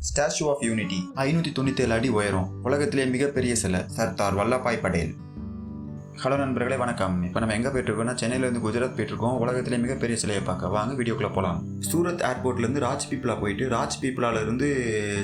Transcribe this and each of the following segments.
Statue of unity 597 அடி உயரம், உலகத்திலே மிகப்பெரிய சிலை, சர்தார் வல்லபாய் படேல். ஹலோ நண்பர்களே, வணக்கம். இப்போ நம்ம எங்கே போயிட்டுருக்கோம்னா, சென்னையிலேருந்து குஜராத் போயிட்டுருக்கோம். உலகத்திலே மிகப்பெரிய சிலையை பார்க்க வாங்க, வீடியோக்குள்ளே போகலாம். சூரத் ஏர்போர்ட்லேருந்து ராஜ்பீப்லா போயிட்டு ராஜ்பீப்லாவிலேருந்து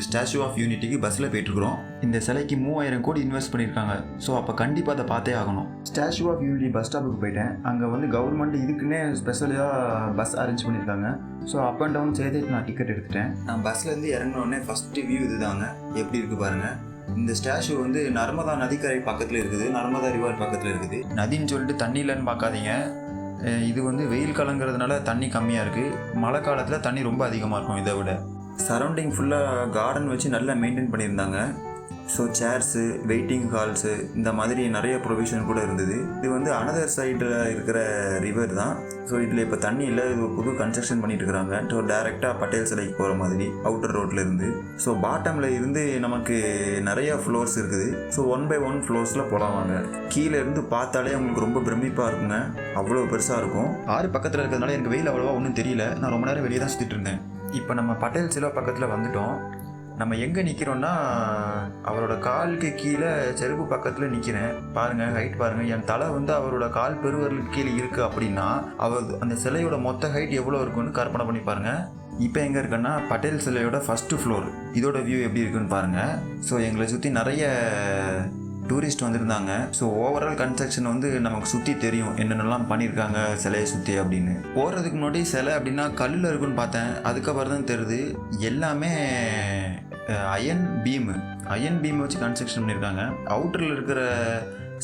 ஸ்டாச்சு ஆஃப் யூனிட்டிக்கு பஸ்ஸில் போயிட்டுருக்கோம். இந்த சிலைக்கு 3000 கோடி இன்வெஸ்ட் பண்ணியிருக்காங்க. ஸோ அப்போ கண்டிப்பாக அதை பார்த்தே ஆகணும். ஸ்டாச்சு ஆஃப் யூனிட்டி பஸ் ஸ்டாப்புக்கு போயிட்டேன். அங்கே கவர்மெண்ட் இதுக்குன்னே ஸ்பெஷலாக பஸ் அரேஞ்ச் பண்ணியிருக்காங்க. ஸோ அப் அண்ட் டவுன் சேர்த்து நான் டிக்கெட் எடுத்துட்டேன். நான் பஸ்லேருந்து இறங்கினோடனே ஃபஸ்ட்டு வியூ இதுதாங்க. எப்படி இருக்குது பாருங்கள். இந்த ஸ்டாச்சு நர்மதா நதிக்கரை பக்கத்தில் இருக்குது, நர்மதா ரிவர் பக்கத்தில் இருக்குது. நதின்னு சொல்லிட்டு தண்ணி இல்லைன்னு பார்க்காதீங்க. இது வெயில் காலங்கிறதுனால தண்ணி கம்மியாக இருக்குது. மழை காலத்தில் தண்ணி ரொம்ப அதிகமாக இருக்கும். இதை விட சரௌண்டிங் ஃபுல்லாக கார்டன் வச்சு நல்லா மெயின்டைன் பண்ணியிருந்தாங்க. ஸோ சேர்ஸு, வெயிட்டிங் ஹால்ஸு, இந்த மாதிரி நிறைய ப்ரொவிஷன் கூட இருந்தது. இது அனதர் சைடில் இருக்கிற ரிவர் தான். ஸோ இதில் இப்போ தண்ணி இல்லை, இது புது கன்ஸ்ட்ரக்ஷன் பண்ணிட்டு இருக்கிறாங்க. ஸோ டேரெக்டாக பட்டேல் சிலைக்கு போகிற மாதிரி அவுட்டர் ரோட்டில் இருந்து. ஸோ பாட்டமில் இருந்து நமக்கு நிறையா ஃப்ளோர்ஸ் இருக்குது. ஸோ 1 by 1 ஃப்ளோர்ஸில் போகலாம் வாங்க. கீழே இருந்து பார்த்தாலே அவங்களுக்கு ரொம்ப பிரமிப்பாக இருக்குங்க. அவ்வளோ பெருசாக இருக்கும். ஆறு பக்கத்தில் இருக்கிறதுனால எனக்கு வெயில் அவ்வளோவா ஒன்றும் தெரியல. நான் ரொம்ப நேரம் வெளியே தான் சுற்றிட்டு இருந்தேன். இப்போ நம்ம பட்டேல் சிலை பக்கத்தில் வந்துட்டோம். நம்ம எங்கே நிற்கிறோன்னா, அவரோட காலுக்கு கீழே செருப்பு பக்கத்தில் நிற்கிறேன். பாருங்கள், ஹைட் பாருங்கள். என் தலை அவரோட கால் பெருவர்களுக்கு கீழே இருக்குது அப்படின்னா அந்த சிலையோட மொத்த ஹைட் எவ்வளோ இருக்குன்னு கற்பனை பண்ணி பாருங்கள். இப்போ எங்கே இருக்குன்னா, பட்டேல் சிலையோட ஃபஸ்ட்டு ஃப்ளோர். இதோட வியூ எப்படி இருக்குன்னு பாருங்கள். ஸோ எங்களை சுற்றி நிறைய டூரிஸ்ட் வந்திருந்தாங்க. ஸோ ஓவரால் கன்ஸ்ட்ரக்ஷன் நமக்கு சுற்றி தெரியும் என்னென்னலாம் பண்ணியிருக்காங்க சிலையை சுற்றி அப்படின்னு. போகிறதுக்கு முன்னாடி சிலை அப்படின்னா கல்லில் இருக்குன்னு பார்த்தேன். அதுக்கப்புறம் தான் தெரியுது எல்லாமே அயன் பீம் வச்சு கன்ஸ்ட்ரக்ஷன் பண்ணியிருக்காங்க. அவுட்டரில் இருக்கிற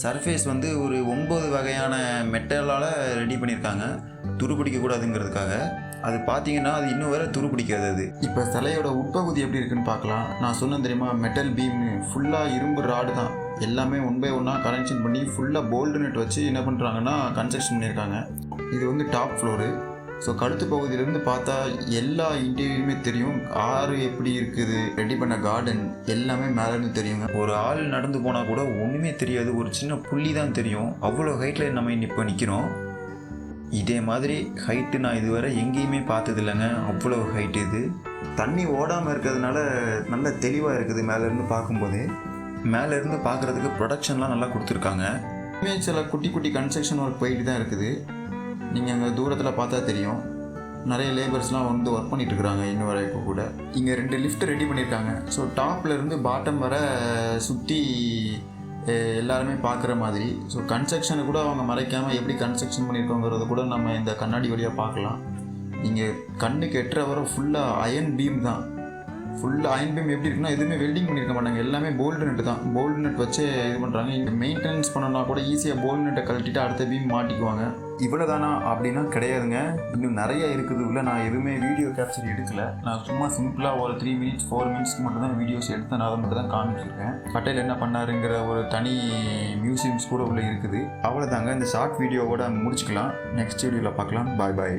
சர்ஃபேஸ் ஒரு 9 வகையான மெட்டலால் ரெடி பண்ணியிருக்காங்க, துருப்பிடிக்கக்கூடாதுங்கிறதுக்காக. அது பார்த்தீங்கன்னா அது இன்னும் வேறு துருப்பிடிக்காது. அது இப்போ சிலையோட உட்பகுதி எப்படி இருக்குன்னு பார்க்கலாம். நான் சொன்னேன் தெரியுமா, மெட்டல் பீம் ஃபுல்லாக இரும்பு ராடு தான். எல்லாமே 1 by 1 கனெக்ஷன் பண்ணி ஃபுல்லாக போல்டு நெட் வச்சு என்ன பண்ணுறாங்கன்னா கன்ஸ்ட்ரக்ஷன் பண்ணியிருக்காங்க. இது டாப் ஃப்ளோரு. ஸோ கழுத்து பகுதியிலேருந்து பார்த்தா எல்லா இன்டீரியருமே தெரியும். ஆறு எப்படி இருக்குது, ரெடி பண்ண கார்டன் எல்லாமே மேலேருந்து தெரியுங்க. ஒரு ஆள் நடந்து போனால் கூட ஒன்றுமே தெரியாது, ஒரு சின்ன புள்ளி தான் தெரியும். அவ்வளோ ஹைட்டில் நம்ம இப்போ நிற்கிறோம். இதே மாதிரி ஹைட்டு நான் இதுவரை எங்கேயுமே பார்த்தது இல்லைங்க. அவ்வளோ ஹைட்டு. இது தண்ணி ஓடாமல் இருக்கிறதுனால நல்ல தெளிவாக இருக்குது. மேலேருந்து பார்க்கும்போது மேலேருந்து பார்க்குறதுக்கு ப்ரொடக்ஷன்லாம் நல்லா கொடுத்துருக்காங்க. சில குட்டி குட்டி கன்ஸ்ட்ரக்ஷன் ஒர்க் போயிட்டு தான் இருக்குது. நீங்கள் அங்கே தூரத்தில் பார்த்தா தெரியும். நிறைய லேபர்ஸ்லாம் ஒர்க் பண்ணிட்டு இருக்கிறாங்க இன்னும் வரைக்கும் கூட. இங்கே 2 லிஃப்ட் ரெடி பண்ணியிருக்காங்க. ஸோ டாப்லேருந்து பாட்டம் வர சுற்றி எல்லாருமே பார்க்குற மாதிரி. ஸோ கன்ஸ்ட்ரக்ஷனை கூட அவங்க மறைக்காமல் எப்படி கன்ஸ்ட்ரக்ஷன் பண்ணியிருக்கோங்கிறத கூட நம்ம இந்த கண்ணாடி வழியாக பார்க்கலாம். நீங்கள் கண்ணுக்கு எட்டுற வர ஃபுல்லாக அயன் பீம் தான். ஃபுல்லாக அயன் பீம் எப்படி இருக்குன்னா, எதுவுமே வெல்டிங் பண்ணியிருக்க மாட்டாங்க. எல்லாமே போல்டு நெட் தான். போல்டு நெட் வச்சு இது பண்ணுறாங்க. இங்கே மெயின்டெனன்ஸ் பண்ணணும்னா கூட ஈஸியாக போல்டு நெட்டை கழட்டிட்டு அடுத்த பீம் மாட்டிக்குவாங்க. இவ்வளோதானா அப்படின்னா கிடையாதுங்க. இன்னும் நிறைய இருக்குது உள்ள. நான் எதுவுமே வீடியோ கேப்சர் எடுக்கலை. நான் சும்மா சிம்பிளாக ஒரு 3 minutes 4 minutes மட்டும் தான் வீடியோஸ் எடுத்து நான் அதை மட்டும் தான் காமிச்சிருக்கேன். பட்டேல் என்ன பண்ணாருங்கிற ஒரு தனி மியூசியம்ஸ் கூட உள்ளே இருக்குது. அவ்வளோதாங்க. இந்த ஷார்ட் வீடியோவோட முடிச்சுக்கலாம். நெக்ஸ்ட் வீடியோவில் பார்க்கலாம். பாய் பாய்.